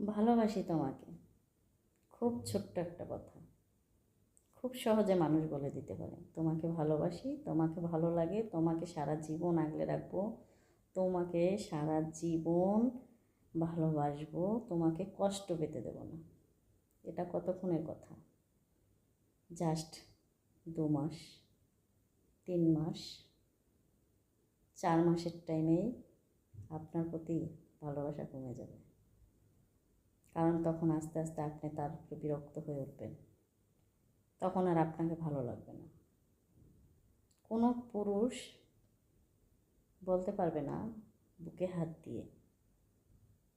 ভালোবাসি তোমাকে, খুব ছোট্ট একটা কথা, খুব সহজে মানুষ বলে দিতে পারে। তোমাকে ভালোবাসি, তোমাকে ভালো লাগে, তোমাকে সারা জীবন আগলে রাখবো, তোমাকে সারা জীবন ভালোবাসবো, তোমাকে কষ্ট পেতে দেব না। এটা কতক্ষণের কথা? জাস্ট 2 মাস, 3 মাস, 4 মাসের টাইমেই আপনার প্রতি ভালোবাসা কমে যাবে। কারণ তখন আস্তে আস্তে আপনি তার উপরে বিরক্ত হয়ে উঠবেন, তখন আর আপনাকে ভালো লাগবে না। কোনো পুরুষ বলতে পারবে না বুকে হাত দিয়ে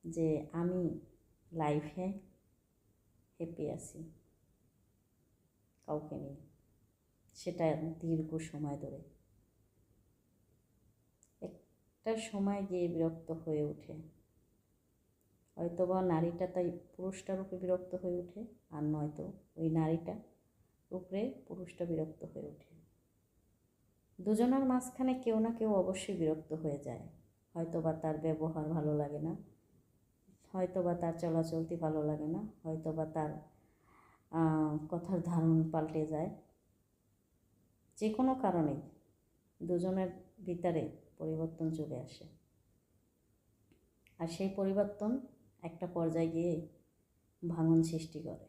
যে আমি লাইফে হ্যাপি আছি কাউকে নিয়ে, সেটা দীর্ঘ সময় ধরে। একটা সময় গিয়ে বিরক্ত হয়ে ওঠে, হয়তোবা নারীটা তাই পুরুষটার উপরে বিরক্ত হয়ে ওঠে, আর নয়তো ওই নারীটা উপরে পুরুষটা বিরক্ত হয়ে ওঠে। দুজনের মাঝখানে কেউ না কেউ অবশ্যই বিরক্ত হয়ে যায়। হয়তোবা তার ব্যবহার ভালো লাগে না, হয়তোবা তার চলাচলতি ভালো লাগে না, হয়তোবা তার কথার ধারণ পাল্টে যায়। যে কোনো কারণেই দুজনের ভিতরে পরিবর্তন চলে আসে, আর সেই পরিবর্তন একটা পর্যায়ে গিয়ে ভাঙন সৃষ্টি করে।